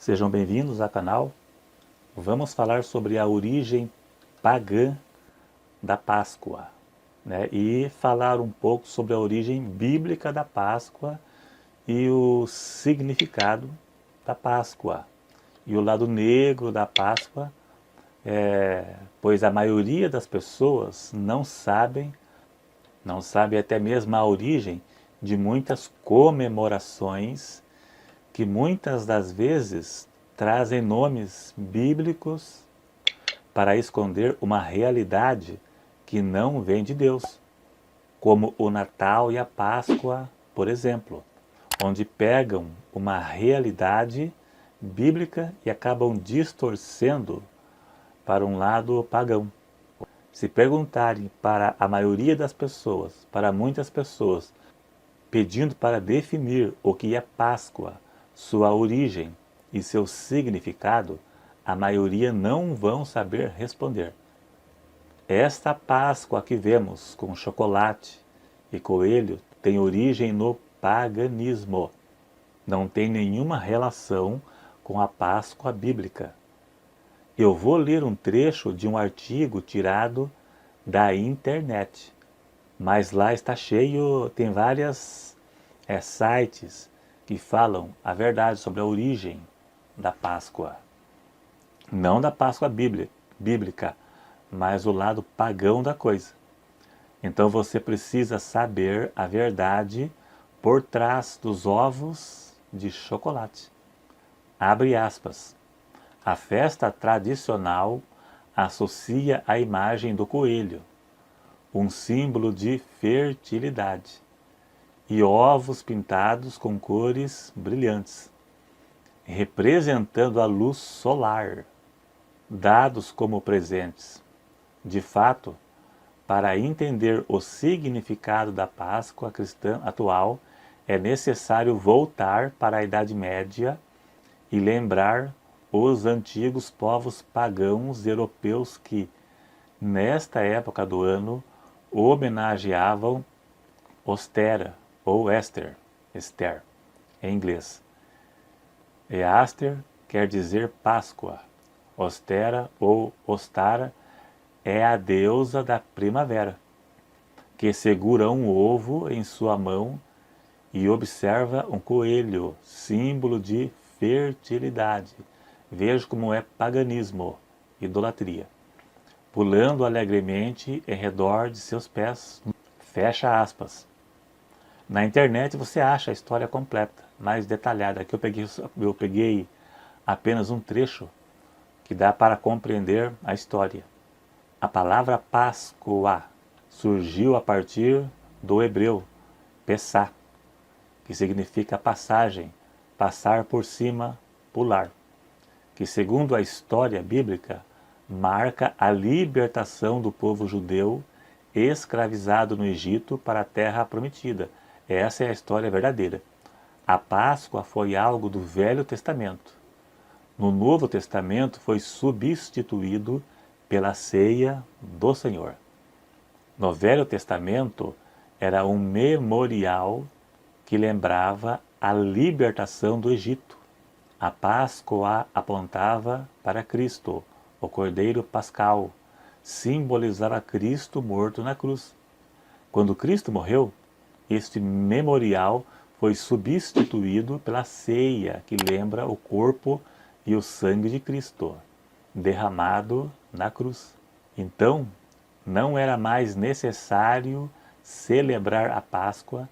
Sejam bem-vindos ao canal. Vamos falar sobre a origem pagã da Páscoa, né? E falar um pouco sobre a origem bíblica da Páscoa e o significado da Páscoa e o lado negro da Páscoa, pois a maioria das pessoas não sabe até mesmo a origem de muitas comemorações que muitas das vezes trazem nomes bíblicos para esconder uma realidade que não vem de Deus, como o Natal e a Páscoa, por exemplo, onde pegam uma realidade bíblica e acabam distorcendo para um lado pagão. Se perguntarem para a maioria das pessoas, para muitas pessoas, pedindo para definir o que é Páscoa, sua origem e seu significado, a maioria não vão saber responder. Esta Páscoa que vemos com chocolate e coelho tem origem no paganismo. Não tem nenhuma relação com a Páscoa bíblica. Eu vou ler um trecho de um artigo tirado da internet, mas lá está cheio, tem vários sites que falam a verdade sobre a origem da Páscoa. Não da Páscoa bíblica, mas o lado pagão da coisa. Então você precisa saber a verdade por trás dos ovos de chocolate. Abre aspas. A festa tradicional associa a imagem do coelho, um símbolo de fertilidade, e ovos pintados com cores brilhantes, representando a luz solar, dados como presentes. De fato, para entender o significado da Páscoa cristã atual, é necessário voltar para a Idade Média e lembrar os antigos povos pagãos europeus que, nesta época do ano, homenageavam Ostera, ou Esther, em inglês. E Aster quer dizer Páscoa. Ostera ou Ostara é a deusa da primavera, que segura um ovo em sua mão e observa um coelho, símbolo de fertilidade. Veja como é paganismo, idolatria. Pulando alegremente em redor de seus pés. Fecha aspas. Na internet você acha a história completa, mais detalhada. Aqui eu peguei apenas um trecho que dá para compreender a história. A palavra Páscoa surgiu a partir do hebreu Pessá, que significa passagem, passar por cima, pular, que segundo a história bíblica marca a libertação do povo judeu escravizado no Egito para a terra prometida. Essa é a história verdadeira. A Páscoa foi algo do Velho Testamento. No Novo Testamento foi substituído pela ceia do Senhor. No Velho Testamento era um memorial que lembrava a libertação do Egito. A Páscoa apontava para Cristo, o Cordeiro Pascal, simbolizava Cristo morto na cruz. Quando Cristo morreu, este memorial foi substituído pela ceia, que lembra o corpo e o sangue de Cristo, derramado na cruz. Então, não era mais necessário celebrar a Páscoa,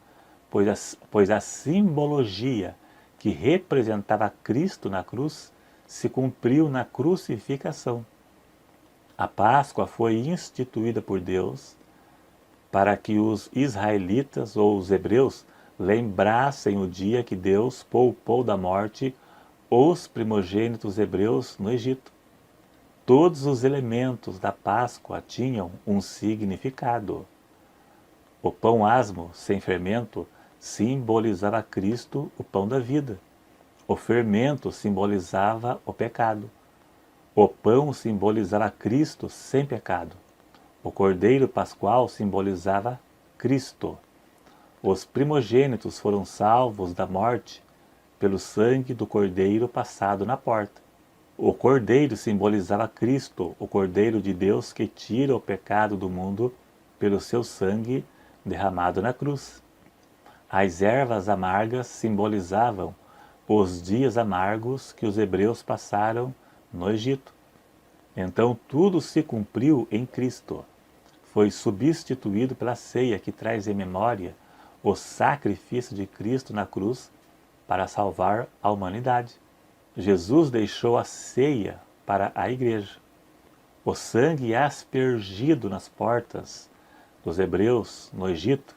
pois a simbologia que representava Cristo na cruz se cumpriu na crucificação. A Páscoa foi instituída por Deus para que os israelitas ou os hebreus lembrassem o dia que Deus poupou da morte os primogênitos hebreus no Egito. Todos os elementos da Páscoa tinham um significado. O pão asmo, sem fermento, simbolizava Cristo, o pão da vida. O fermento simbolizava o pecado. O pão simbolizava Cristo sem pecado. O cordeiro pascual simbolizava Cristo. Os primogênitos foram salvos da morte pelo sangue do Cordeiro passado na porta. O Cordeiro simbolizava Cristo, o Cordeiro de Deus que tira o pecado do mundo pelo seu sangue derramado na cruz. As ervas amargas simbolizavam os dias amargos que os hebreus passaram no Egito. Então tudo se cumpriu em Cristo. Foi substituído pela ceia que traz em memória o sacrifício de Cristo na cruz para salvar a humanidade. Jesus deixou a ceia para a igreja. O sangue aspergido nas portas dos hebreus no Egito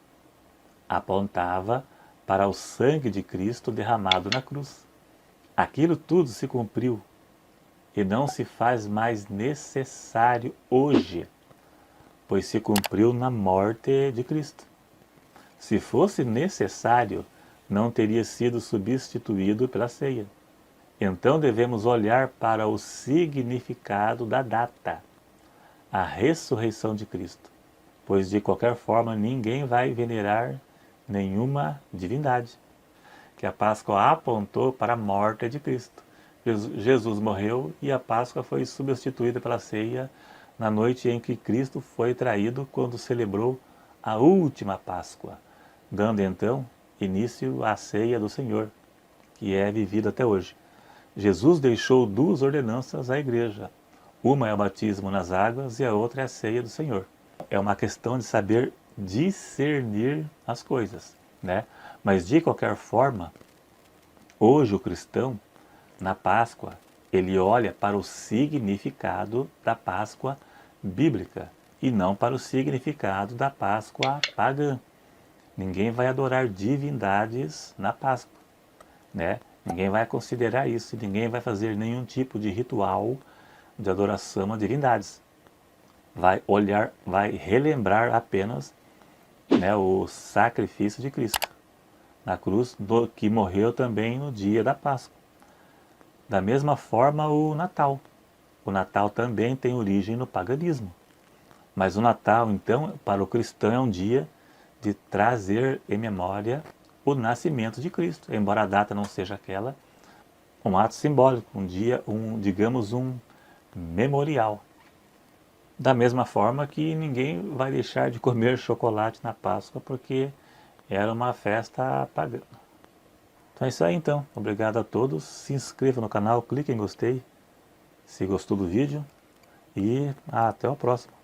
apontava para o sangue de Cristo derramado na cruz. Aquilo tudo se cumpriu e não se faz mais necessário hoje, pois se cumpriu na morte de Cristo. Se fosse necessário, não teria sido substituído pela ceia. Então devemos olhar para o significado da data, a ressurreição de Cristo, pois de qualquer forma ninguém vai venerar nenhuma divindade, que a Páscoa apontou para a morte de Cristo. Jesus morreu e a Páscoa foi substituída pela ceia na noite em que Cristo foi traído, quando celebrou a última Páscoa, dando então início à ceia do Senhor, que é vivida até hoje. Jesus deixou duas ordenanças à igreja. Uma é o batismo nas águas e a outra é a ceia do Senhor. É uma questão de saber discernir as coisas, né? Mas de qualquer forma, hoje o cristão, na Páscoa, ele olha para o significado da Páscoa bíblica e não para o significado da Páscoa pagã. Ninguém vai adorar divindades na Páscoa, né? Ninguém vai considerar isso, ninguém vai fazer nenhum tipo de ritual de adoração a divindades. Vai olhar, vai relembrar apenas, né, o sacrifício de Cristo na cruz, que morreu também no dia da Páscoa. Da mesma forma o Natal. O Natal também tem origem no paganismo. Mas o Natal, então, para o cristão é um dia de trazer em memória o nascimento de Cristo, embora a data não seja aquela, um ato simbólico, um dia, digamos, um memorial. Da mesma forma que ninguém vai deixar de comer chocolate na Páscoa porque era uma festa pagã. Então é isso aí então. Obrigado a todos. Se inscreva no canal, clique em gostei se gostou do vídeo e até o próximo.